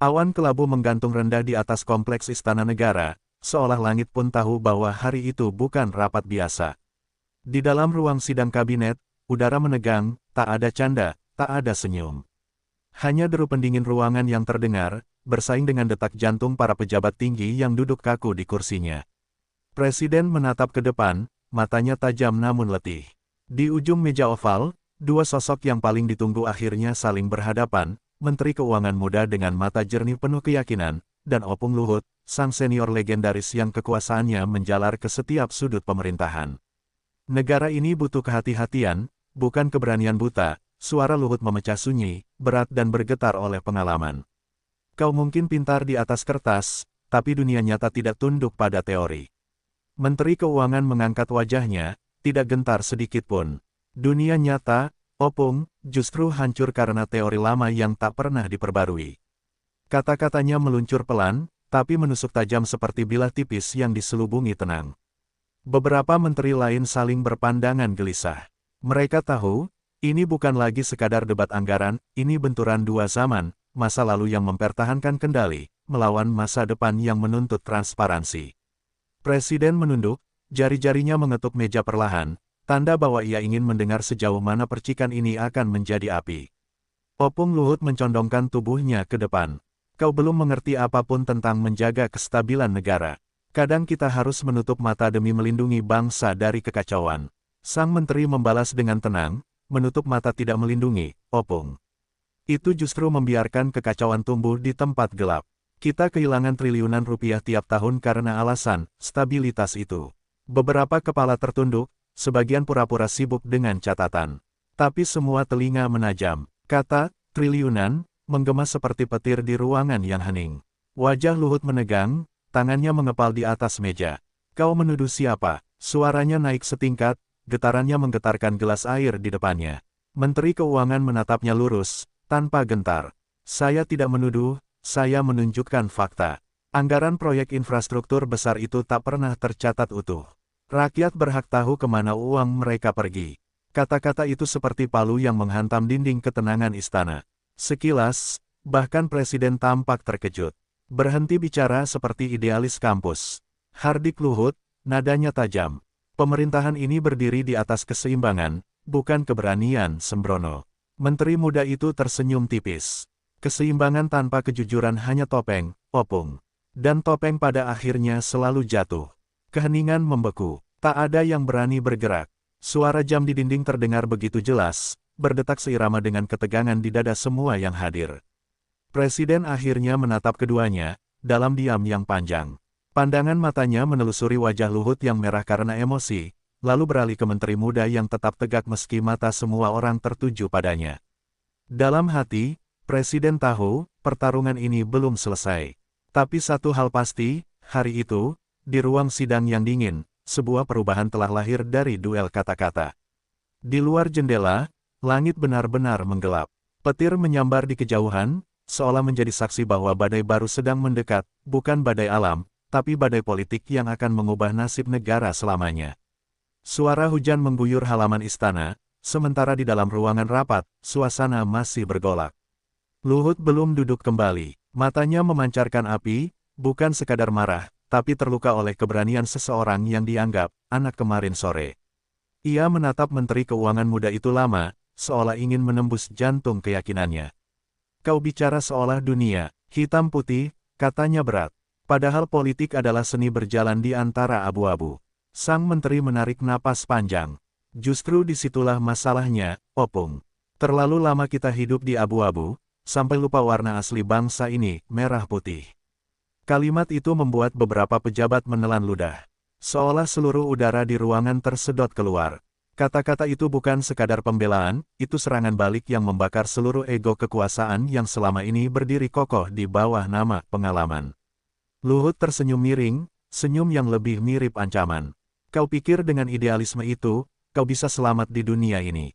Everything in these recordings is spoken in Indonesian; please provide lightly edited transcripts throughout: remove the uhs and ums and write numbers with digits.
Awan kelabu menggantung rendah di atas kompleks Istana Negara, seolah langit pun tahu bahwa hari itu bukan rapat biasa. Di dalam ruang sidang kabinet, udara menegang, tak ada canda, tak ada senyum. Hanya deru pendingin ruangan yang terdengar, bersaing dengan detak jantung para pejabat tinggi yang duduk kaku di kursinya. Presiden menatap ke depan, matanya tajam namun letih. Di ujung meja oval, dua sosok yang paling ditunggu akhirnya saling berhadapan, Menteri Keuangan muda dengan mata jernih penuh keyakinan, dan Opung Luhut, sang senior legendaris yang kekuasaannya menjalar ke setiap sudut pemerintahan. Negara ini butuh kehati-hatian, bukan keberanian buta. Suara Luhut memecah sunyi, berat dan bergetar oleh pengalaman. Kau mungkin pintar di atas kertas, tapi dunia nyata tidak tunduk pada teori. Menteri Keuangan mengangkat wajahnya, tidak gentar sedikit pun. Dunia nyata, Opung, justru hancur karena teori lama yang tak pernah diperbarui. Kata-katanya meluncur pelan, tapi menusuk tajam seperti bilah tipis yang diselubungi tenang. Beberapa menteri lain saling berpandangan gelisah. Mereka tahu, ini bukan lagi sekadar debat anggaran, ini benturan dua zaman, masa lalu yang mempertahankan kendali, melawan masa depan yang menuntut transparansi. Presiden menunduk, jari-jarinya mengetuk meja perlahan, tanda bahwa ia ingin mendengar sejauh mana percikan ini akan menjadi api. Opung Luhut mencondongkan tubuhnya ke depan. Kau belum mengerti apapun tentang menjaga kestabilan negara. Kadang kita harus menutup mata demi melindungi bangsa dari kekacauan. Sang menteri membalas dengan tenang, menutup mata tidak melindungi, Opung. Itu justru membiarkan kekacauan tumbuh di tempat gelap. Kita kehilangan triliunan rupiah tiap tahun karena alasan stabilitas itu. Beberapa kepala tertunduk, sebagian pura-pura sibuk dengan catatan. Tapi semua telinga menajam. Kata, triliunan, menggema seperti petir di ruangan yang hening. Wajah Luhut menegang, tangannya mengepal di atas meja. Kau menuduh siapa? Suaranya naik setingkat, getarannya menggetarkan gelas air di depannya. Menteri Keuangan menatapnya lurus, tanpa gentar. Saya tidak menuduh, saya menunjukkan fakta. Anggaran proyek infrastruktur besar itu tak pernah tercatat utuh. Rakyat berhak tahu kemana uang mereka pergi. Kata-kata itu seperti palu yang menghantam dinding ketenangan istana. Sekilas, bahkan presiden tampak terkejut. Berhenti bicara seperti idealis kampus. Hardik Luhut, nadanya tajam. Pemerintahan ini berdiri di atas keseimbangan, bukan keberanian sembrono. Menteri muda itu tersenyum tipis. Keseimbangan tanpa kejujuran hanya topeng, Opung. Dan topeng pada akhirnya selalu jatuh. Keheningan membeku, tak ada yang berani bergerak. Suara jam di dinding terdengar begitu jelas, berdetak seirama dengan ketegangan di dada semua yang hadir. Presiden akhirnya menatap keduanya, dalam diam yang panjang. Pandangan matanya menelusuri wajah Luhut yang merah karena emosi, lalu beralih ke menteri muda yang tetap tegak meski mata semua orang tertuju padanya. Dalam hati, Presiden tahu, pertarungan ini belum selesai. Tapi satu hal pasti, hari itu, di ruang sidang yang dingin, sebuah perubahan telah lahir dari duel kata-kata. Di luar jendela, langit benar-benar menggelap. Petir menyambar di kejauhan, seolah menjadi saksi bahwa badai baru sedang mendekat, bukan badai alam, tapi badai politik yang akan mengubah nasib negara selamanya. Suara hujan mengguyur halaman istana, sementara di dalam ruangan rapat, suasana masih bergolak. Luhut belum duduk kembali, matanya memancarkan api, bukan sekadar marah, tapi terluka oleh keberanian seseorang yang dianggap anak kemarin sore. Ia menatap Menteri Keuangan muda itu lama, seolah ingin menembus jantung keyakinannya. Kau bicara seolah dunia, hitam putih, katanya berat. Padahal politik adalah seni berjalan di antara abu-abu. Sang menteri menarik napas panjang. Justru disitulah masalahnya, Opung. Terlalu lama kita hidup di abu-abu, sampai lupa warna asli bangsa ini, merah putih. Kalimat itu membuat beberapa pejabat menelan ludah. Seolah seluruh udara di ruangan tersedot keluar. Kata-kata itu bukan sekadar pembelaan, itu serangan balik yang membakar seluruh ego kekuasaan yang selama ini berdiri kokoh di bawah nama pengalaman. Luhut tersenyum miring, senyum yang lebih mirip ancaman. Kau pikir dengan idealisme itu, kau bisa selamat di dunia ini.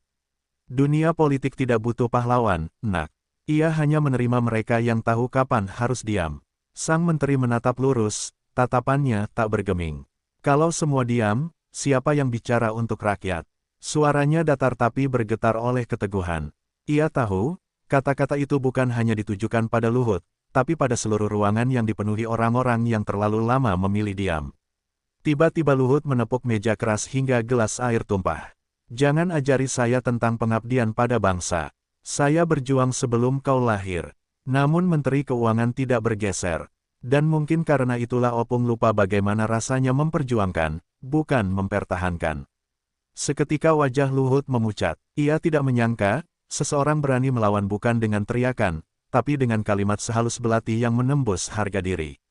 Dunia politik tidak butuh pahlawan, nak. Ia hanya menerima mereka yang tahu kapan harus diam. Sang menteri menatap lurus, tatapannya tak bergeming. Kalau semua diam, siapa yang bicara untuk rakyat? Suaranya datar tapi bergetar oleh keteguhan. Ia tahu, kata-kata itu bukan hanya ditujukan pada Luhut, tapi pada seluruh ruangan yang dipenuhi orang-orang yang terlalu lama memilih diam. Tiba-tiba Luhut menepuk meja keras hingga gelas air tumpah. "Jangan ajari saya tentang pengabdian pada bangsa. Saya berjuang sebelum kau lahir." Namun Menteri Keuangan tidak bergeser. Dan mungkin karena itulah Opung lupa bagaimana rasanya memperjuangkan, bukan mempertahankan. Seketika wajah Luhut memucat. Ia tidak menyangka, seseorang berani melawan bukan dengan teriakan, tapi dengan kalimat sehalus belati yang menembus harga diri.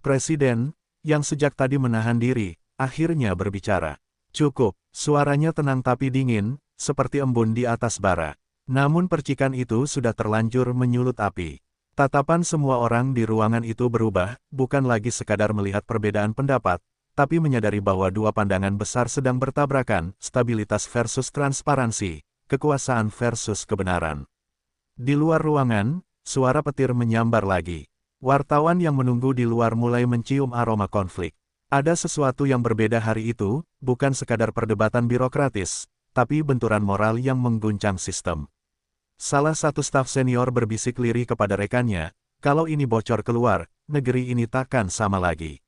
Presiden, yang sejak tadi menahan diri, akhirnya berbicara. "Cukup." Suaranya tenang tapi dingin, seperti embun di atas bara. Namun percikan itu sudah terlanjur menyulut api. Tatapan semua orang di ruangan itu berubah, bukan lagi sekadar melihat perbedaan pendapat, tapi menyadari bahwa dua pandangan besar sedang bertabrakan, stabilitas versus transparansi, kekuasaan versus kebenaran. Di luar ruangan, suara petir menyambar lagi. Wartawan yang menunggu di luar mulai mencium aroma konflik. Ada sesuatu yang berbeda hari itu, bukan sekadar perdebatan birokratis, tapi benturan moral yang mengguncang sistem. Salah satu staf senior berbisik lirih kepada rekannya, "Kalau ini bocor keluar, negeri ini takkan sama lagi."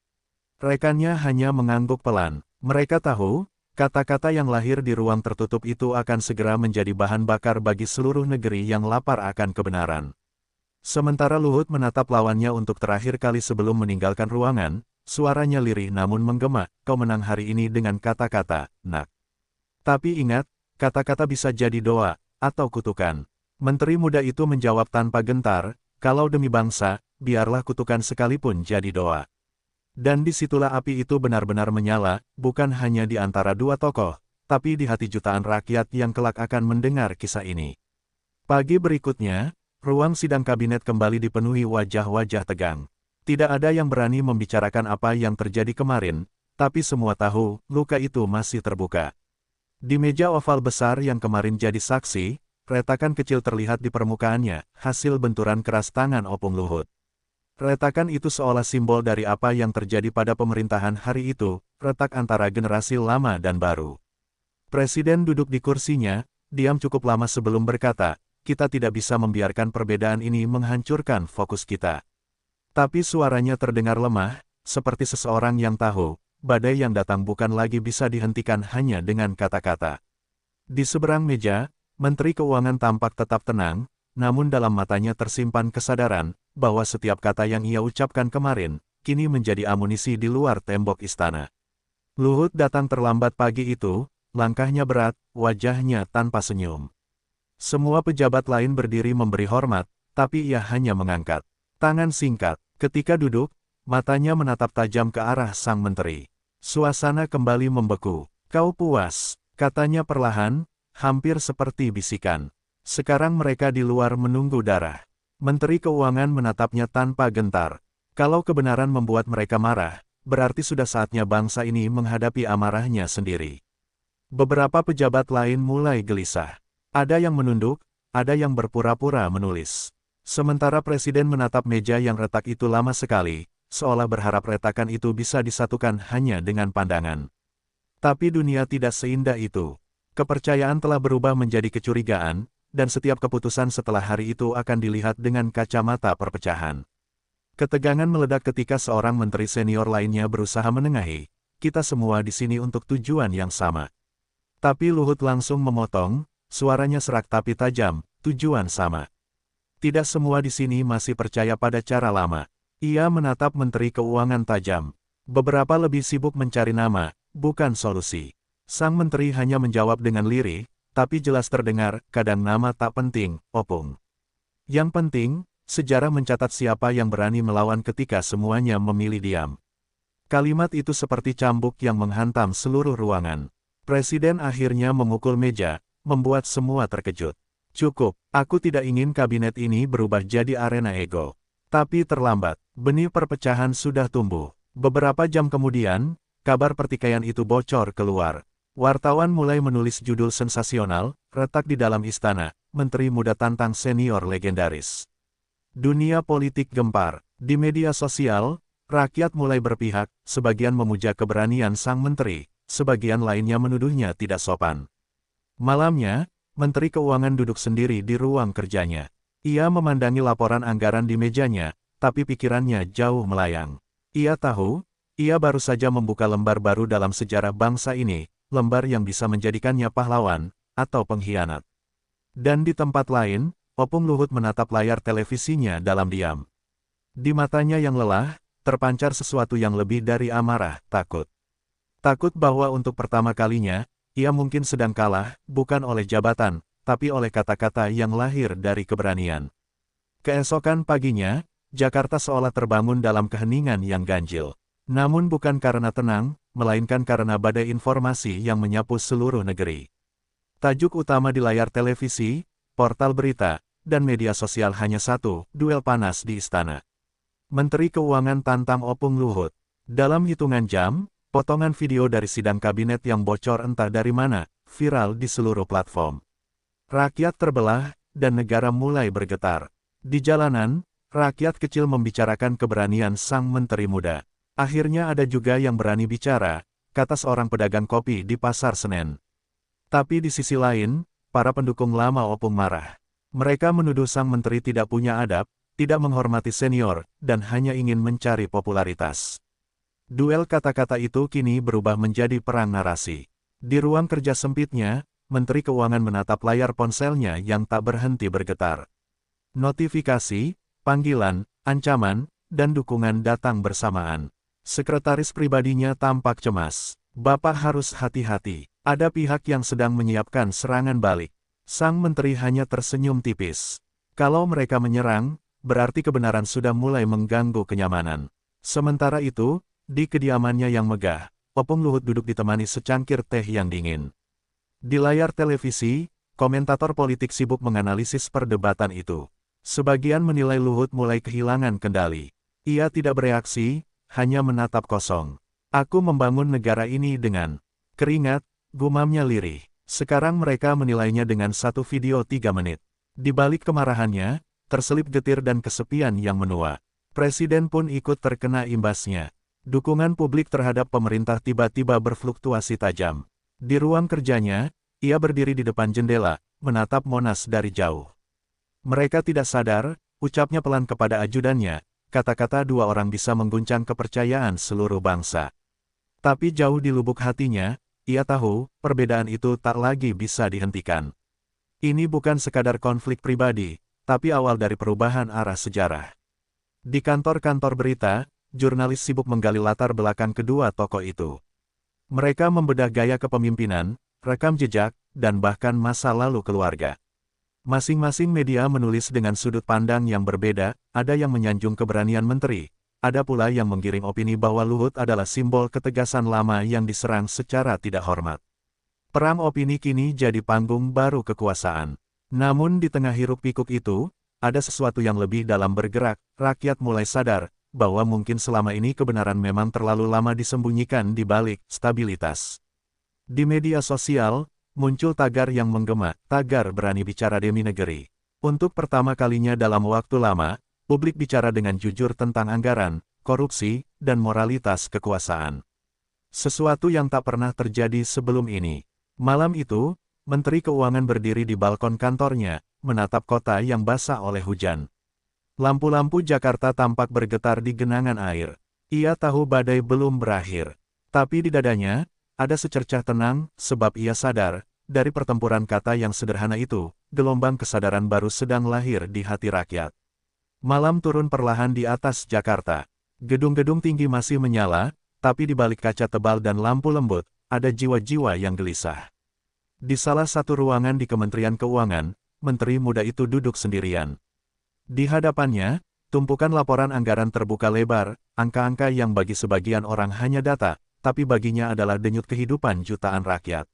Rekannya hanya mengangguk pelan. Mereka tahu, kata-kata yang lahir di ruang tertutup itu akan segera menjadi bahan bakar bagi seluruh negeri yang lapar akan kebenaran. Sementara Luhut menatap lawannya untuk terakhir kali sebelum meninggalkan ruangan, suaranya lirih namun menggema, "Kau menang hari ini dengan kata-kata, nak. Tapi ingat, kata-kata bisa jadi doa, atau kutukan." Menteri muda itu menjawab tanpa gentar, "Kalau demi bangsa, biarlah kutukan sekalipun jadi doa." Dan disitulah api itu benar-benar menyala, bukan hanya di antara dua tokoh, tapi di hati jutaan rakyat yang kelak akan mendengar kisah ini. Pagi berikutnya, ruang sidang kabinet kembali dipenuhi wajah-wajah tegang. Tidak ada yang berani membicarakan apa yang terjadi kemarin, tapi semua tahu, luka itu masih terbuka. Di meja oval besar yang kemarin jadi saksi, retakan kecil terlihat di permukaannya, hasil benturan keras tangan Opung Luhut. Retakan itu seolah simbol dari apa yang terjadi pada pemerintahan hari itu, retak antara generasi lama dan baru. Presiden duduk di kursinya, diam cukup lama sebelum berkata, "Kita tidak bisa membiarkan perbedaan ini menghancurkan fokus kita." Tapi suaranya terdengar lemah, seperti seseorang yang tahu, badai yang datang bukan lagi bisa dihentikan hanya dengan kata-kata. Di seberang meja, Menteri Keuangan tampak tetap tenang, namun dalam matanya tersimpan kesadaran, bahwa setiap kata yang ia ucapkan kemarin, kini menjadi amunisi di luar tembok istana. Luhut datang terlambat pagi itu, langkahnya berat, wajahnya tanpa senyum. Semua pejabat lain berdiri memberi hormat, tapi ia hanya mengangkat tangan singkat. Ketika duduk, matanya menatap tajam ke arah sang menteri. Suasana kembali membeku. "Kau puas?" katanya perlahan, hampir seperti bisikan. Sekarang mereka di luar menunggu darah. Menteri Keuangan menatapnya tanpa gentar. Kalau kebenaran membuat mereka marah, berarti sudah saatnya bangsa ini menghadapi amarahnya sendiri. Beberapa pejabat lain mulai gelisah. Ada yang menunduk, ada yang berpura-pura menulis. Sementara Presiden menatap meja yang retak itu lama sekali, seolah berharap retakan itu bisa disatukan hanya dengan pandangan. Tapi dunia tidak seindah itu. Kepercayaan telah berubah menjadi kecurigaan, dan setiap keputusan setelah hari itu akan dilihat dengan kacamata perpecahan. Ketegangan meledak ketika seorang menteri senior lainnya berusaha menengahi, "Kita semua di sini untuk tujuan yang sama." Tapi Luhut langsung memotong, suaranya serak tapi tajam, "Tujuan sama. Tidak semua di sini masih percaya pada cara lama." Ia menatap Menteri Keuangan tajam. Beberapa lebih sibuk mencari nama, bukan solusi. Sang menteri hanya menjawab dengan lirih, tapi jelas terdengar, "Kadang nama tak penting, Opung. Yang penting, sejarah mencatat siapa yang berani melawan ketika semuanya memilih diam." Kalimat itu seperti cambuk yang menghantam seluruh ruangan. Presiden akhirnya memukul meja, membuat semua terkejut. "Cukup, aku tidak ingin kabinet ini berubah jadi arena ego." Tapi terlambat, benih perpecahan sudah tumbuh. Beberapa jam kemudian, kabar pertikaian itu bocor keluar. Wartawan mulai menulis judul sensasional, "Retak di dalam istana, Menteri Muda tantang senior legendaris." Dunia politik gempar. Di media sosial, rakyat mulai berpihak, sebagian memuja keberanian sang menteri, sebagian lainnya menuduhnya tidak sopan. Malamnya, Menteri Keuangan duduk sendiri di ruang kerjanya. Ia memandangi laporan anggaran di mejanya, tapi pikirannya jauh melayang. Ia tahu, ia baru saja membuka lembar baru dalam sejarah bangsa ini, lembar yang bisa menjadikannya pahlawan, atau pengkhianat. Dan di tempat lain, Opung Luhut menatap layar televisinya dalam diam. Di matanya yang lelah, terpancar sesuatu yang lebih dari amarah, takut. Takut bahwa untuk pertama kalinya, ia mungkin sedang kalah, bukan oleh jabatan, tapi oleh kata-kata yang lahir dari keberanian. Keesokan paginya, Jakarta seolah terbangun dalam keheningan yang ganjil. Namun bukan karena tenang, melainkan karena badai informasi yang menyapu seluruh negeri. Tajuk utama di layar televisi, portal berita, dan media sosial hanya satu, duel panas di istana. Menteri Keuangan tantang Opung Luhut. Dalam hitungan jam, potongan video dari sidang kabinet yang bocor entah dari mana, viral di seluruh platform. Rakyat terbelah, dan negara mulai bergetar. Di jalanan, rakyat kecil membicarakan keberanian sang menteri muda. Akhirnya ada juga yang berani bicara, kata seorang pedagang kopi di Pasar Senen. Tapi di sisi lain, para pendukung lama Opung marah. Mereka menuduh sang menteri tidak punya adab, tidak menghormati senior, dan hanya ingin mencari popularitas. Duel kata-kata itu kini berubah menjadi perang narasi. Di ruang kerja sempitnya, Menteri Keuangan menatap layar ponselnya yang tak berhenti bergetar. Notifikasi, panggilan, ancaman, dan dukungan datang bersamaan. Sekretaris pribadinya tampak cemas. Bapak harus hati-hati. Ada pihak yang sedang menyiapkan serangan balik. Sang menteri hanya tersenyum tipis. Kalau mereka menyerang, berarti kebenaran sudah mulai mengganggu kenyamanan. Sementara itu, di kediamannya yang megah, Opung Luhut duduk ditemani secangkir teh yang dingin. Di layar televisi, komentator politik sibuk menganalisis perdebatan itu. Sebagian menilai Luhut mulai kehilangan kendali. Ia tidak bereaksi, hanya menatap kosong. Aku membangun negara ini dengan keringat, gumamnya lirih. Sekarang mereka menilainya dengan satu video 3 menit. Di balik kemarahannya, terselip getir dan kesepian yang menua. Presiden pun ikut terkena imbasnya. Dukungan publik terhadap pemerintah tiba-tiba berfluktuasi tajam. Di ruang kerjanya, ia berdiri di depan jendela, menatap Monas dari jauh. Mereka tidak sadar, ucapnya pelan kepada ajudannya, kata-kata dua orang bisa mengguncang kepercayaan seluruh bangsa. Tapi jauh di lubuk hatinya, ia tahu, perbedaan itu tak lagi bisa dihentikan. Ini bukan sekadar konflik pribadi, tapi awal dari perubahan arah sejarah. Di kantor-kantor berita, jurnalis sibuk menggali latar belakang kedua tokoh itu. Mereka membedah gaya kepemimpinan, rekam jejak, dan bahkan masa lalu keluarga. Masing-masing media menulis dengan sudut pandang yang berbeda, ada yang menyanjung keberanian menteri, ada pula yang menggiring opini bahwa Luhut adalah simbol ketegasan lama yang diserang secara tidak hormat. Perang opini kini jadi panggung baru kekuasaan. Namun di tengah hiruk-pikuk itu, ada sesuatu yang lebih dalam bergerak, rakyat mulai sadar, bahwa mungkin selama ini kebenaran memang terlalu lama disembunyikan di balik stabilitas. Di media sosial, muncul tagar yang menggema, tagar berani bicara demi negeri. Untuk pertama kalinya dalam waktu lama, publik bicara dengan jujur tentang anggaran, korupsi, dan moralitas kekuasaan. Sesuatu yang tak pernah terjadi sebelum ini. Malam itu, Menteri Keuangan berdiri di balkon kantornya, menatap kota yang basah oleh hujan. Lampu-lampu Jakarta tampak bergetar di genangan air. Ia tahu badai belum berakhir. Tapi di dadanya, ada secercah tenang, sebab ia sadar, dari pertempuran kata yang sederhana itu, gelombang kesadaran baru sedang lahir di hati rakyat. Malam turun perlahan di atas Jakarta. Gedung-gedung tinggi masih menyala, tapi di balik kaca tebal dan lampu lembut, ada jiwa-jiwa yang gelisah. Di salah satu ruangan di Kementerian Keuangan, menteri muda itu duduk sendirian. Di hadapannya, tumpukan laporan anggaran terbuka lebar, angka-angka yang bagi sebagian orang hanya data, tapi baginya adalah denyut kehidupan jutaan rakyat.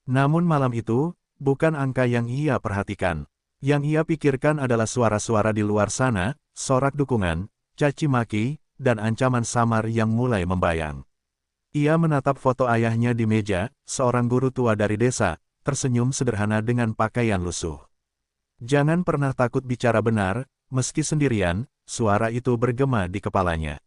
Namun malam itu, bukan angka yang ia perhatikan. Yang ia pikirkan adalah suara-suara di luar sana, sorak dukungan, caci maki, dan ancaman samar yang mulai membayang. Ia menatap foto ayahnya di meja, seorang guru tua dari desa, tersenyum sederhana dengan pakaian lusuh. Jangan pernah takut bicara benar, meski sendirian, suara itu bergema di kepalanya.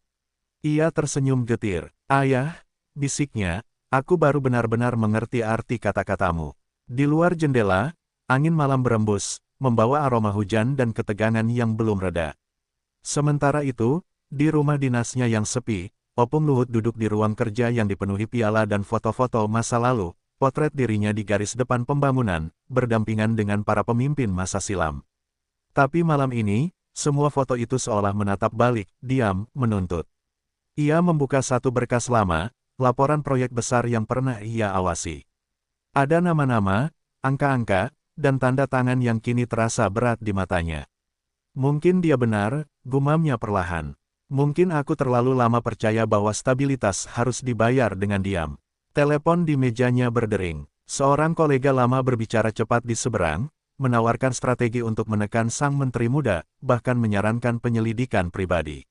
Ia tersenyum getir. Ayah, bisiknya, aku baru benar-benar mengerti arti kata-katamu. Di luar jendela, angin malam berembus, membawa aroma hujan dan ketegangan yang belum reda. Sementara itu, di rumah dinasnya yang sepi, Opung Luhut duduk di ruang kerja yang dipenuhi piala dan foto-foto masa lalu, potret dirinya di garis depan pembangunan, berdampingan dengan para pemimpin masa silam. Tapi malam ini, semua foto itu seolah menatap balik, diam, menuntut. Ia membuka satu berkas lama, laporan proyek besar yang pernah ia awasi. Ada nama-nama, angka-angka, dan tanda tangan yang kini terasa berat di matanya. Mungkin dia benar, gumamnya perlahan. Mungkin aku terlalu lama percaya bahwa stabilitas harus dibayar dengan diam. Telepon di mejanya berdering. Seorang kolega lama berbicara cepat di seberang, menawarkan strategi untuk menekan sang menteri muda, bahkan menyarankan penyelidikan pribadi.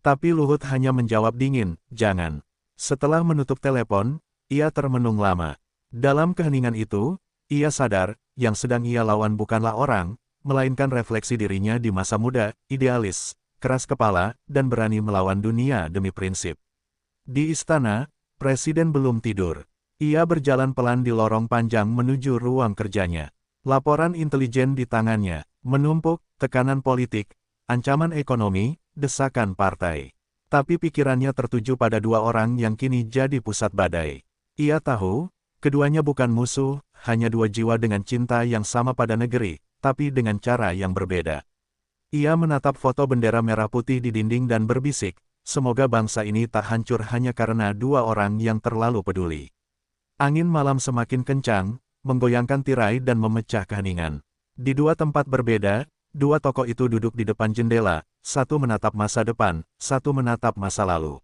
Tapi Luhut hanya menjawab dingin, jangan. Setelah menutup telepon, ia termenung lama. Dalam keheningan itu, ia sadar, yang sedang ia lawan bukanlah orang, melainkan refleksi dirinya di masa muda, idealis, keras kepala, dan berani melawan dunia demi prinsip. Di istana, Presiden belum tidur. Ia berjalan pelan di lorong panjang menuju ruang kerjanya. Laporan intelijen di tangannya, menumpuk, tekanan politik, ancaman ekonomi, desakan partai. Tapi pikirannya tertuju pada dua orang yang kini jadi pusat badai. Ia tahu, keduanya bukan musuh, hanya dua jiwa dengan cinta yang sama pada negeri, tapi dengan cara yang berbeda. Ia menatap foto bendera merah putih di dinding dan berbisik, semoga bangsa ini tak hancur hanya karena dua orang yang terlalu peduli. Angin malam semakin kencang, menggoyangkan tirai dan memecah keheningan. Di dua tempat berbeda, dua tokoh itu duduk di depan jendela, satu menatap masa depan, satu menatap masa lalu.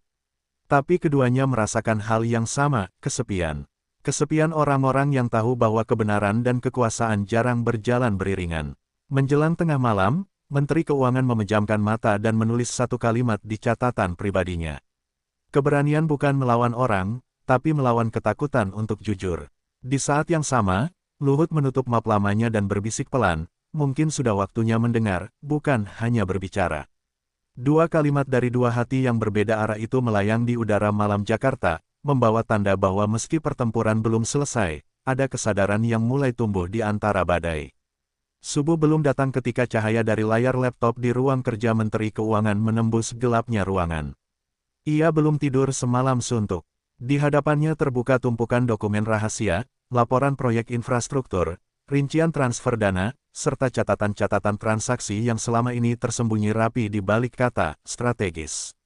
Tapi keduanya merasakan hal yang sama, kesepian. Kesepian orang-orang yang tahu bahwa kebenaran dan kekuasaan jarang berjalan beriringan. Menjelang tengah malam, Menteri Keuangan memejamkan mata dan menulis satu kalimat di catatan pribadinya. Keberanian bukan melawan orang, tapi melawan ketakutan untuk jujur. Di saat yang sama, Luhut menutup map lamanya dan berbisik pelan, mungkin sudah waktunya mendengar, bukan hanya berbicara. Dua kalimat dari dua hati yang berbeda arah itu melayang di udara malam Jakarta, membawa tanda bahwa meski pertempuran belum selesai, ada kesadaran yang mulai tumbuh di antara badai. Subuh belum datang ketika cahaya dari layar laptop di ruang kerja Menteri Keuangan menembus gelapnya ruangan. Ia belum tidur semalam suntuk. Di hadapannya terbuka tumpukan dokumen rahasia, laporan proyek infrastruktur, rincian transfer dana, serta catatan-catatan transaksi yang selama ini tersembunyi rapi di balik kata strategis.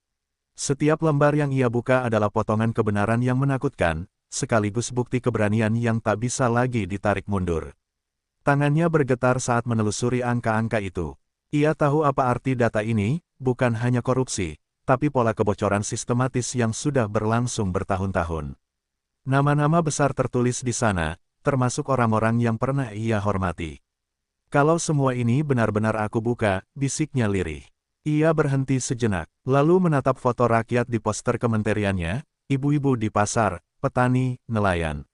Setiap lembar yang ia buka adalah potongan kebenaran yang menakutkan, sekaligus bukti keberanian yang tak bisa lagi ditarik mundur. Tangannya bergetar saat menelusuri angka-angka itu. Ia tahu apa arti data ini, bukan hanya korupsi, tapi pola kebocoran sistematis yang sudah berlangsung bertahun-tahun. Nama-nama besar tertulis di sana, termasuk orang-orang yang pernah ia hormati. Kalau semua ini benar-benar aku buka, bisiknya lirih. Ia berhenti sejenak, lalu menatap foto rakyat di poster kementeriannya, ibu-ibu di pasar, petani, nelayan.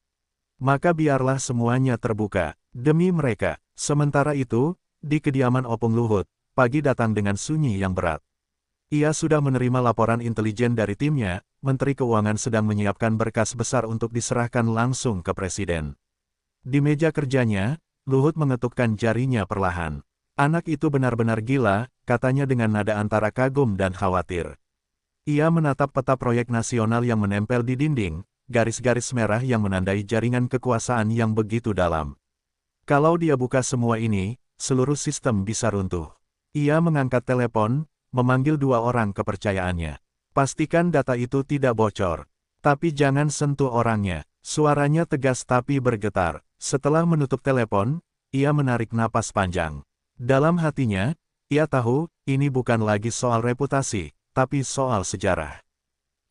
Maka biarlah semuanya terbuka. Demi mereka. Sementara itu, di kediaman Opung Luhut, pagi datang dengan sunyi yang berat. Ia sudah menerima laporan intelijen dari timnya, Menteri Keuangan sedang menyiapkan berkas besar untuk diserahkan langsung ke Presiden. Di meja kerjanya, Luhut mengetukkan jarinya perlahan. Anak itu benar-benar gila, katanya dengan nada antara kagum dan khawatir. Ia menatap peta proyek nasional yang menempel di dinding, garis-garis merah yang menandai jaringan kekuasaan yang begitu dalam. Kalau dia buka semua ini, seluruh sistem bisa runtuh. Ia mengangkat telepon, memanggil dua orang kepercayaannya. Pastikan data itu tidak bocor. Tapi jangan sentuh orangnya. Suaranya tegas tapi bergetar. Setelah menutup telepon, ia menarik napas panjang. Dalam hatinya, ia tahu, ini bukan lagi soal reputasi, tapi soal sejarah.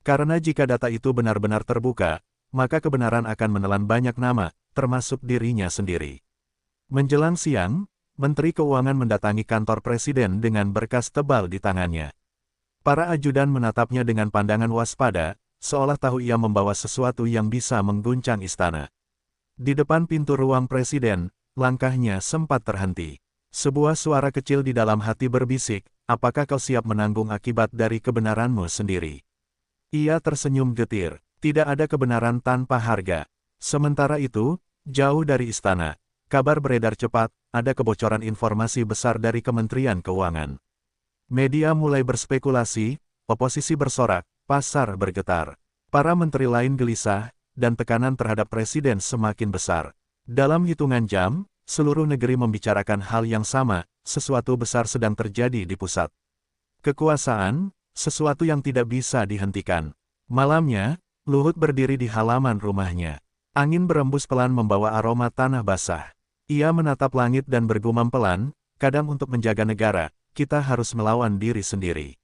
Karena jika data itu benar-benar terbuka, maka kebenaran akan menelan banyak nama, termasuk dirinya sendiri. Menjelang siang, Menteri Keuangan mendatangi kantor Presiden dengan berkas tebal di tangannya. Para ajudan menatapnya dengan pandangan waspada, seolah tahu ia membawa sesuatu yang bisa mengguncang istana. Di depan pintu ruang Presiden, langkahnya sempat terhenti. Sebuah suara kecil di dalam hati berbisik, apakah kau siap menanggung akibat dari kebenaranmu sendiri? Ia tersenyum getir, tidak ada kebenaran tanpa harga. Sementara itu, jauh dari istana, kabar beredar cepat, ada kebocoran informasi besar dari Kementerian Keuangan. Media mulai berspekulasi, oposisi bersorak, pasar bergetar. Para menteri lain gelisah, dan tekanan terhadap presiden semakin besar. Dalam hitungan jam, seluruh negeri membicarakan hal yang sama, sesuatu besar sedang terjadi di pusat kekuasaan, sesuatu yang tidak bisa dihentikan. Malamnya, Luhut berdiri di halaman rumahnya. Angin berembus pelan membawa aroma tanah basah. Ia menatap langit dan bergumam pelan, kadang untuk menjaga negara, kita harus melawan diri sendiri.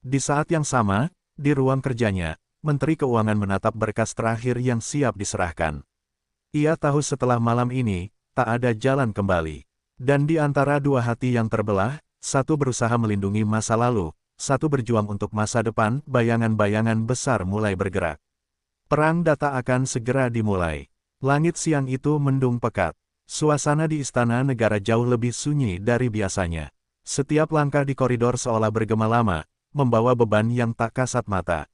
Di saat yang sama, di ruang kerjanya, Menteri Keuangan menatap berkas terakhir yang siap diserahkan. Ia tahu setelah malam ini, tak ada jalan kembali. Dan di antara dua hati yang terbelah, satu berusaha melindungi masa lalu, satu berjuang untuk masa depan, bayangan-bayangan besar mulai bergerak. Perang data akan segera dimulai. Langit siang itu mendung pekat. Suasana di istana negara jauh lebih sunyi dari biasanya. Setiap langkah di koridor seolah bergema lama, membawa beban yang tak kasat mata.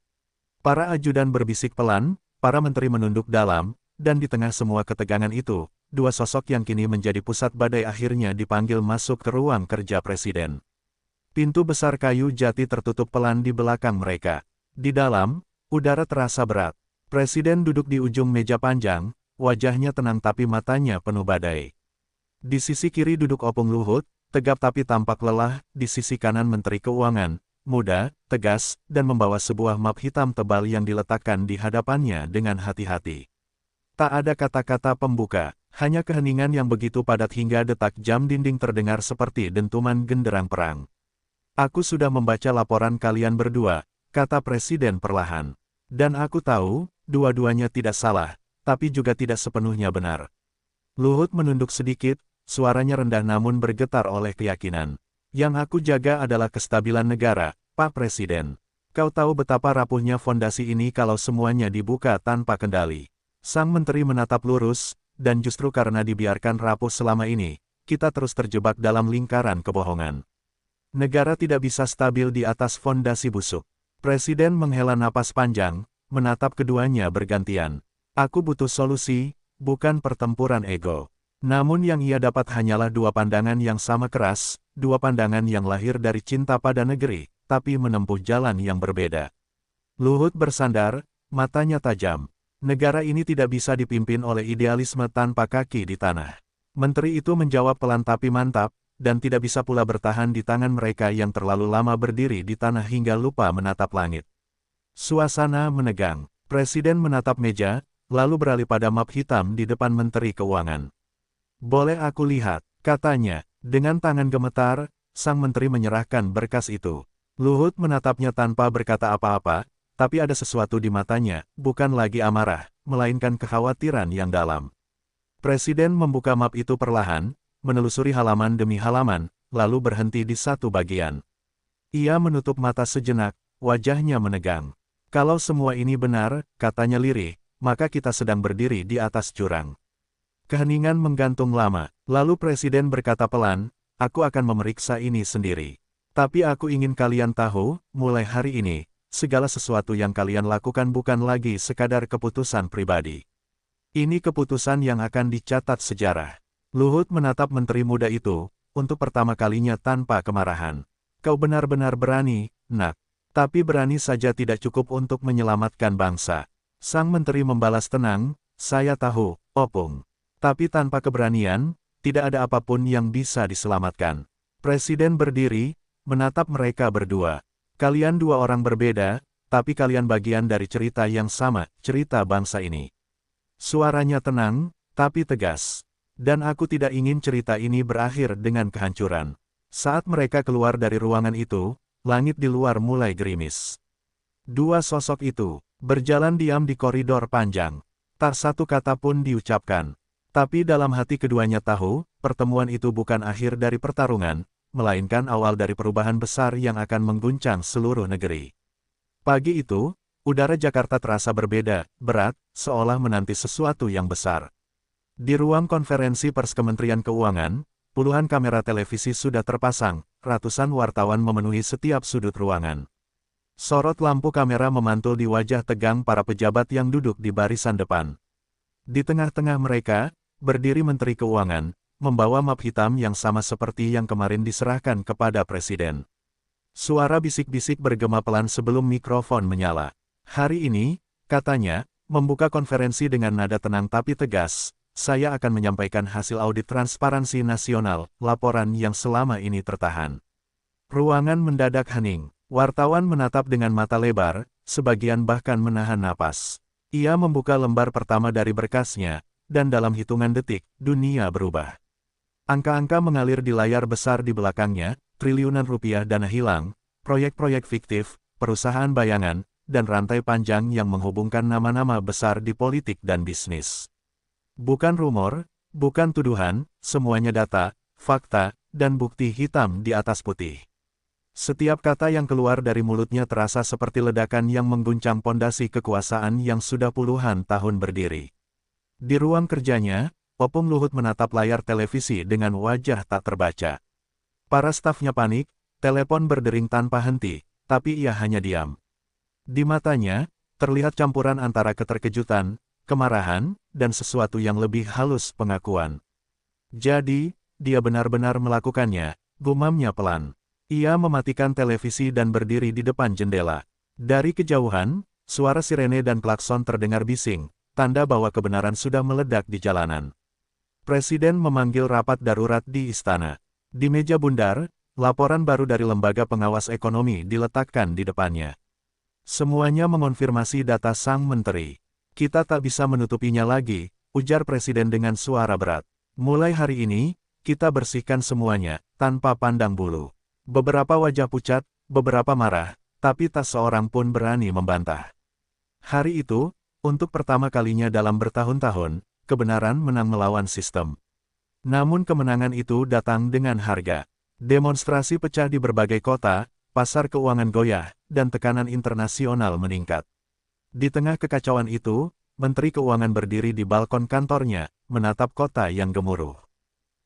Para ajudan berbisik pelan, para menteri menunduk dalam, dan di tengah semua ketegangan itu, dua sosok yang kini menjadi pusat badai akhirnya dipanggil masuk ke ruang kerja presiden. Pintu besar kayu jati tertutup pelan di belakang mereka. Di dalam, udara terasa berat. Presiden duduk di ujung meja panjang, wajahnya tenang tapi matanya penuh badai. Di sisi kiri duduk Opung Luhut, tegap tapi tampak lelah, di sisi kanan Menteri Keuangan, muda, tegas, dan membawa sebuah map hitam tebal yang diletakkan di hadapannya dengan hati-hati. Tak ada kata-kata pembuka, hanya keheningan yang begitu padat hingga detak jam dinding terdengar seperti dentuman genderang perang. Aku sudah membaca laporan kalian berdua, kata Presiden perlahan. Dan aku tahu, dua-duanya tidak salah, tapi juga tidak sepenuhnya benar. Luhut menunduk sedikit, suaranya rendah namun bergetar oleh keyakinan. Yang aku jaga adalah kestabilan negara, Pak Presiden. Kau tahu betapa rapuhnya fondasi ini kalau semuanya dibuka tanpa kendali. Sang menteri menatap lurus, dan justru karena dibiarkan rapuh selama ini, kita terus terjebak dalam lingkaran kebohongan. Negara tidak bisa stabil di atas fondasi busuk. Presiden menghela napas panjang, menatap keduanya bergantian. Aku butuh solusi, bukan pertempuran ego. Namun yang ia dapat hanyalah dua pandangan yang sama keras, dua pandangan yang lahir dari cinta pada negeri, tapi menempuh jalan yang berbeda. Luhut bersandar, matanya tajam. Negara ini tidak bisa dipimpin oleh idealisme tanpa kaki di tanah. Menteri itu menjawab pelan tapi mantap, dan tidak bisa pula bertahan di tangan mereka yang terlalu lama berdiri di tanah hingga lupa menatap langit. Suasana menegang. Presiden menatap meja, lalu beralih pada map hitam di depan Menteri Keuangan. Boleh aku lihat, katanya. Dengan tangan gemetar, sang menteri menyerahkan berkas itu. Luhut menatapnya tanpa berkata apa-apa, tapi ada sesuatu di matanya, bukan lagi amarah, melainkan kekhawatiran yang dalam. Presiden membuka map itu perlahan, menelusuri halaman demi halaman, lalu berhenti di satu bagian. Ia menutup mata sejenak, wajahnya menegang. Kalau semua ini benar, katanya lirih, maka kita sedang berdiri di atas jurang. Keheningan menggantung lama, lalu Presiden berkata pelan, aku akan memeriksa ini sendiri. Tapi aku ingin kalian tahu, mulai hari ini, segala sesuatu yang kalian lakukan bukan lagi sekadar keputusan pribadi. Ini keputusan yang akan dicatat sejarah. Luhut menatap menteri muda itu, untuk pertama kalinya tanpa kemarahan. Kau benar-benar berani, nak. Tapi berani saja tidak cukup untuk menyelamatkan bangsa. Sang menteri membalas tenang, saya tahu, Opung. Tapi tanpa keberanian, tidak ada apapun yang bisa diselamatkan. Presiden berdiri, menatap mereka berdua. Kalian dua orang berbeda, tapi kalian bagian dari cerita yang sama, cerita bangsa ini. Suaranya tenang, tapi tegas. Dan aku tidak ingin cerita ini berakhir dengan kehancuran. Saat mereka keluar dari ruangan itu, langit di luar mulai gerimis. Dua sosok itu, berjalan diam di koridor panjang. Tak satu kata pun diucapkan. Tapi dalam hati keduanya tahu, pertemuan itu bukan akhir dari pertarungan, melainkan awal dari perubahan besar yang akan mengguncang seluruh negeri. Pagi itu, udara Jakarta terasa berbeda, berat, seolah menanti sesuatu yang besar. Di ruang konferensi pers Kementerian Keuangan, puluhan kamera televisi sudah terpasang, ratusan wartawan memenuhi setiap sudut ruangan. Sorot lampu kamera memantul di wajah tegang para pejabat yang duduk di barisan depan. Di tengah-tengah mereka, berdiri Menteri Keuangan, membawa map hitam yang sama seperti yang kemarin diserahkan kepada Presiden. Suara bisik-bisik bergema pelan sebelum mikrofon menyala. Hari ini, katanya, membuka konferensi dengan nada tenang tapi tegas, saya akan menyampaikan hasil audit transparansi nasional, laporan yang selama ini tertahan. Ruangan mendadak hening. Wartawan menatap dengan mata lebar, sebagian bahkan menahan napas. Ia membuka lembar pertama dari berkasnya, dan dalam hitungan detik, dunia berubah. Angka-angka mengalir di layar besar di belakangnya, triliunan rupiah dana hilang, proyek-proyek fiktif, perusahaan bayangan, dan rantai panjang yang menghubungkan nama-nama besar di politik dan bisnis. Bukan rumor, bukan tuduhan, semuanya data, fakta, dan bukti hitam di atas putih. Setiap kata yang keluar dari mulutnya terasa seperti ledakan yang mengguncang pondasi kekuasaan yang sudah puluhan tahun berdiri. Di ruang kerjanya, Opung Luhut menatap layar televisi dengan wajah tak terbaca. Para stafnya panik, telepon berdering tanpa henti, tapi ia hanya diam. Di matanya, terlihat campuran antara keterkejutan, kemarahan, dan sesuatu yang lebih halus, pengakuan. Jadi, dia benar-benar melakukannya, gumamnya pelan. Ia mematikan televisi dan berdiri di depan jendela. Dari kejauhan, suara sirene dan klakson terdengar bising, tanda bahwa kebenaran sudah meledak di jalanan. Presiden memanggil rapat darurat di istana. Di meja bundar, laporan baru dari Lembaga Pengawas Ekonomi diletakkan di depannya. Semuanya mengonfirmasi data sang menteri. Kita tak bisa menutupinya lagi, ujar Presiden dengan suara berat. Mulai hari ini, kita bersihkan semuanya, tanpa pandang bulu. Beberapa wajah pucat, beberapa marah, tapi tak seorang pun berani membantah. Hari itu, untuk pertama kalinya dalam bertahun-tahun, kebenaran menang melawan sistem. Namun kemenangan itu datang dengan harga. Demonstrasi pecah di berbagai kota, pasar keuangan goyah, dan tekanan internasional meningkat. Di tengah kekacauan itu, Menteri Keuangan berdiri di balkon kantornya, menatap kota yang gemuruh.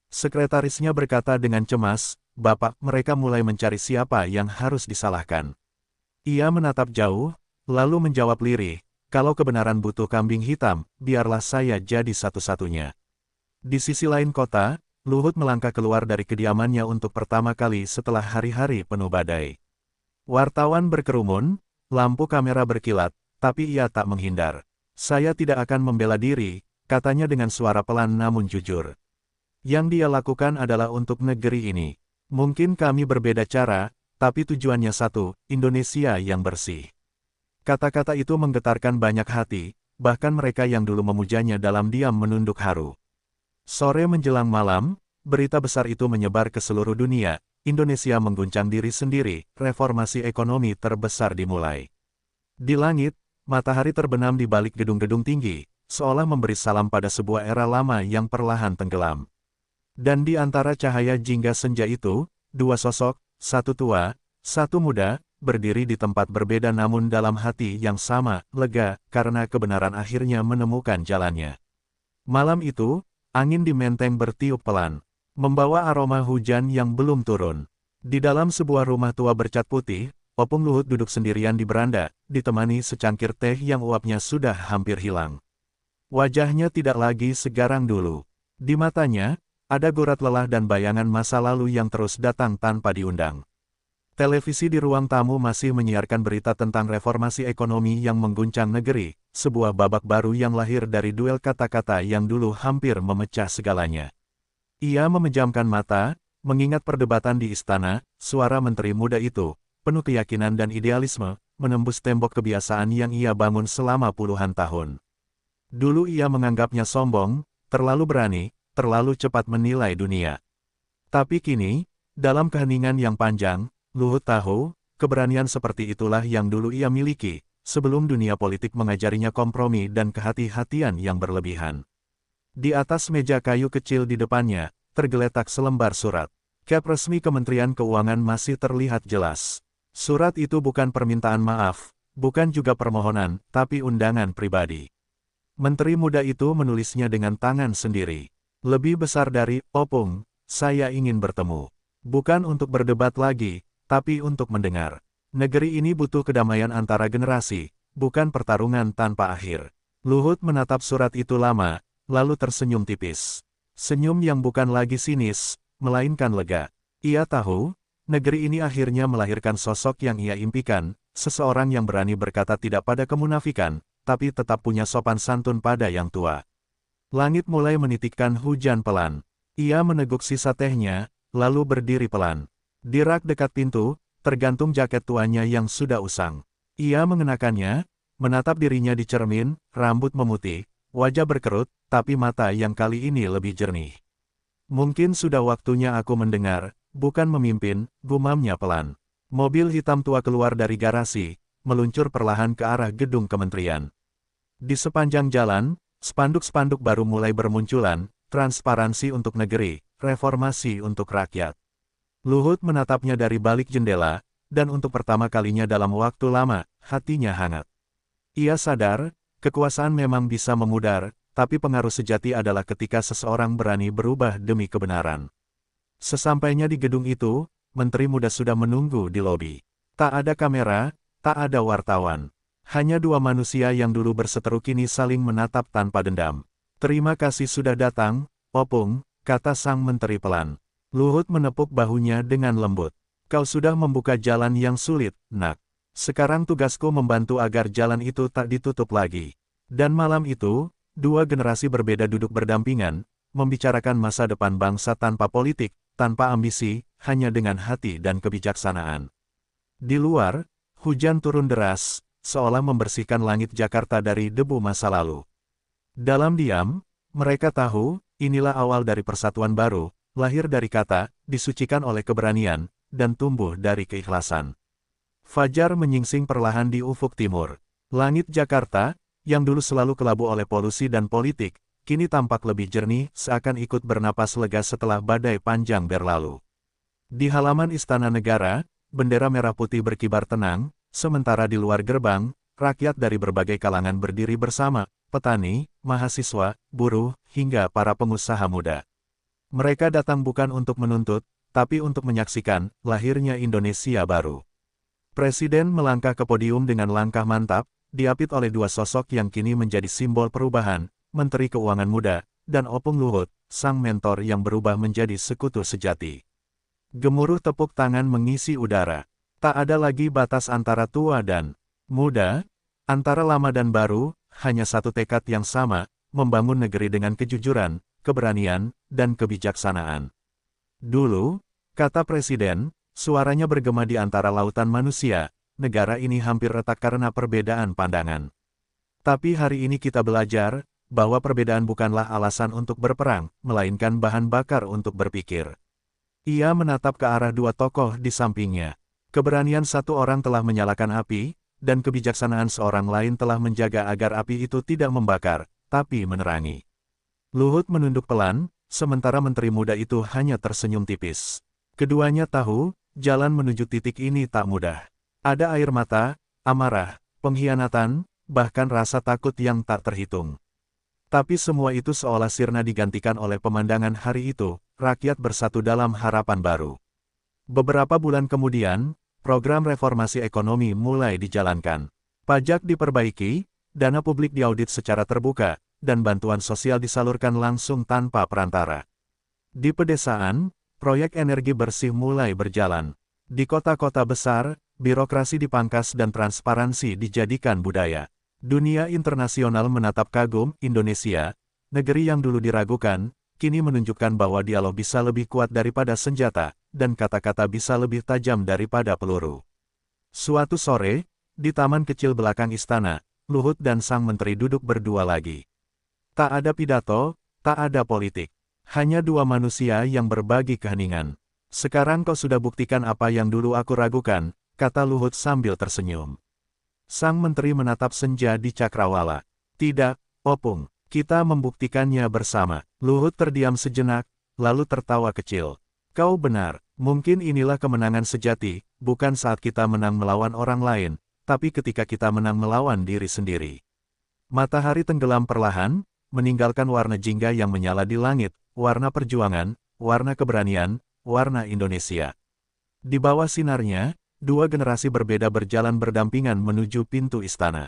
Sekretarisnya berkata dengan cemas, "Bapak, mereka mulai mencari siapa yang harus disalahkan." Ia menatap jauh, lalu menjawab lirih, "Kalau kebenaran butuh kambing hitam, biarlah saya jadi satu-satunya." Di sisi lain kota, Luhut melangkah keluar dari kediamannya untuk pertama kali setelah hari-hari penuh badai. Wartawan berkerumun, lampu kamera berkilat, tapi ia tak menghindar. "Saya tidak akan membela diri," katanya dengan suara pelan namun jujur. "Yang dia lakukan adalah untuk negeri ini. Mungkin kami berbeda cara, tapi tujuannya satu, Indonesia yang bersih." Kata-kata itu menggetarkan banyak hati, bahkan mereka yang dulu memujanya dalam diam menunduk haru. Sore menjelang malam, berita besar itu menyebar ke seluruh dunia. Indonesia mengguncang diri sendiri, reformasi ekonomi terbesar dimulai. Di langit, matahari terbenam di balik gedung-gedung tinggi, seolah memberi salam pada sebuah era lama yang perlahan tenggelam. Dan di antara cahaya jingga senja itu, dua sosok, satu tua, satu muda, berdiri di tempat berbeda namun dalam hati yang sama, lega, karena kebenaran akhirnya menemukan jalannya. Malam itu, angin di menteng bertiup pelan, membawa aroma hujan yang belum turun. Di dalam sebuah rumah tua bercat putih, Opung Luhut duduk sendirian di beranda, ditemani secangkir teh yang uapnya sudah hampir hilang. Wajahnya tidak lagi segarang dulu. Di matanya, ada gurat lelah dan bayangan masa lalu yang terus datang tanpa diundang. Televisi di ruang tamu masih menyiarkan berita tentang reformasi ekonomi yang mengguncang negeri, sebuah babak baru yang lahir dari duel kata-kata yang dulu hampir memecah segalanya. Ia memejamkan mata, mengingat perdebatan di istana, suara menteri muda itu, penuh keyakinan dan idealisme, menembus tembok kebiasaan yang ia bangun selama puluhan tahun. Dulu ia menganggapnya sombong, terlalu berani, terlalu cepat menilai dunia. Tapi kini, dalam keheningan yang panjang, Luhut tahu, keberanian seperti itulah yang dulu ia miliki, sebelum dunia politik mengajarinya kompromi dan kehati-hatian yang berlebihan. Di atas meja kayu kecil di depannya, tergeletak selembar surat. Cap resmi Kementerian Keuangan masih terlihat jelas. Surat itu bukan permintaan maaf, bukan juga permohonan, tapi undangan pribadi. Menteri muda itu menulisnya dengan tangan sendiri. Lebih besar dari, "Opung, saya ingin bertemu. Bukan untuk berdebat lagi, tapi untuk mendengar. Negeri ini butuh kedamaian antara generasi, bukan pertarungan tanpa akhir." Luhut menatap surat itu lama, lalu tersenyum tipis. Senyum yang bukan lagi sinis, melainkan lega. Ia tahu, Negeri ini akhirnya melahirkan sosok yang ia impikan, seseorang yang berani berkata tidak pada kemunafikan, tapi tetap punya sopan santun pada yang tua. Langit mulai menitikkan hujan pelan. Ia meneguk sisa tehnya, lalu berdiri pelan. Di rak dekat pintu, tergantung jaket tuanya yang sudah usang. Ia mengenakannya, menatap dirinya di cermin, rambut memutih, wajah berkerut, tapi mata yang kali ini lebih jernih. Mungkin sudah waktunya aku mendengar, bukan memimpin, gumamnya pelan. Mobil hitam tua keluar dari garasi, meluncur perlahan ke arah gedung kementerian. Di sepanjang jalan, spanduk-spanduk baru mulai bermunculan, transparansi untuk negeri, reformasi untuk rakyat. Luhut menatapnya dari balik jendela, dan untuk pertama kalinya dalam waktu lama, hatinya hangat. Ia sadar, kekuasaan memang bisa memudar, tapi pengaruh sejati adalah ketika seseorang berani berubah demi kebenaran. Sesampainya di gedung itu, menteri muda sudah menunggu di lobi. Tak ada kamera, tak ada wartawan. Hanya dua manusia yang dulu berseteru kini saling menatap tanpa dendam. Terima kasih sudah datang, Opung, kata sang menteri pelan. Luhut menepuk bahunya dengan lembut. Kau sudah membuka jalan yang sulit, nak. Sekarang tugasku membantu agar jalan itu tak ditutup lagi. Dan malam itu, dua generasi berbeda duduk berdampingan, membicarakan masa depan bangsa tanpa politik, tanpa ambisi, hanya dengan hati dan kebijaksanaan. Di luar, hujan turun deras, seolah membersihkan langit Jakarta dari debu masa lalu. Dalam diam, mereka tahu, inilah awal dari persatuan baru, lahir dari kata, disucikan oleh keberanian, dan tumbuh dari keikhlasan. Fajar menyingsing perlahan di ufuk timur. Langit Jakarta, yang dulu selalu kelabu oleh polusi dan politik, kini tampak lebih jernih, seakan ikut bernapas lega setelah badai panjang berlalu. Di halaman Istana Negara, bendera merah putih berkibar tenang, sementara di luar gerbang, rakyat dari berbagai kalangan berdiri bersama, petani, mahasiswa, buruh, hingga para pengusaha muda. Mereka datang bukan untuk menuntut, tapi untuk menyaksikan lahirnya Indonesia baru. Presiden melangkah ke podium dengan langkah mantap, diapit oleh dua sosok yang kini menjadi simbol perubahan, Menteri Keuangan Muda, dan Opung Luhut, sang mentor yang berubah menjadi sekutu sejati. Gemuruh tepuk tangan mengisi udara. Tak ada lagi batas antara tua dan muda, antara lama dan baru, hanya satu tekad yang sama, membangun negeri dengan kejujuran, keberanian, dan kebijaksanaan. Dulu, kata Presiden, suaranya bergema di antara lautan manusia, negara ini hampir retak karena perbedaan pandangan. Tapi hari ini kita belajar, bahwa perbedaan bukanlah alasan untuk berperang, melainkan bahan bakar untuk berpikir. Ia menatap ke arah dua tokoh di sampingnya. Keberanian satu orang telah menyalakan api, dan kebijaksanaan seorang lain telah menjaga agar api itu tidak membakar, tapi menerangi. Luhut menunduk pelan, sementara menteri muda itu hanya tersenyum tipis. Keduanya tahu, jalan menuju titik ini tak mudah. Ada air mata, amarah, pengkhianatan, bahkan rasa takut yang tak terhitung. Tapi semua itu seolah sirna digantikan oleh pemandangan hari itu, rakyat bersatu dalam harapan baru. Beberapa bulan kemudian, program reformasi ekonomi mulai dijalankan. Pajak diperbaiki, dana publik diaudit secara terbuka, dan bantuan sosial disalurkan langsung tanpa perantara. Di pedesaan, proyek energi bersih mulai berjalan. Di kota-kota besar, birokrasi dipangkas dan transparansi dijadikan budaya. Dunia internasional menatap kagum Indonesia, negeri yang dulu diragukan, kini menunjukkan bahwa dialog bisa lebih kuat daripada senjata, dan kata-kata bisa lebih tajam daripada peluru. Suatu sore, di taman kecil belakang istana, Luhut dan sang menteri duduk berdua lagi. Tak ada pidato, tak ada politik. Hanya dua manusia yang berbagi keheningan. Sekarang kau sudah buktikan apa yang dulu aku ragukan, kata Luhut sambil tersenyum. Sang menteri menatap senja di cakrawala. Tidak, Opung, kita membuktikannya bersama. Luhut terdiam sejenak, lalu tertawa kecil. Kau benar, mungkin inilah kemenangan sejati, bukan saat kita menang melawan orang lain, tapi ketika kita menang melawan diri sendiri. Matahari tenggelam perlahan, meninggalkan warna jingga yang menyala di langit, warna perjuangan, warna keberanian, warna Indonesia. Di bawah sinarnya, dua generasi berbeda berjalan berdampingan menuju pintu istana.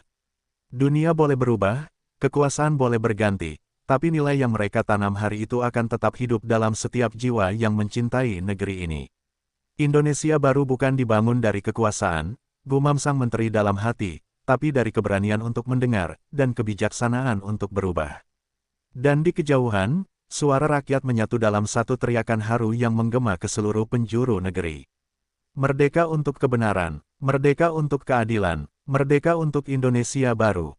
Dunia boleh berubah, kekuasaan boleh berganti, tapi nilai yang mereka tanam hari itu akan tetap hidup dalam setiap jiwa yang mencintai negeri ini. Indonesia baru bukan dibangun dari kekuasaan, gumam sang menteri dalam hati, tapi dari keberanian untuk mendengar, dan kebijaksanaan untuk berubah. Dan di kejauhan, suara rakyat menyatu dalam satu teriakan haru yang menggema ke seluruh penjuru negeri. Merdeka untuk kebenaran, merdeka untuk keadilan, merdeka untuk Indonesia baru.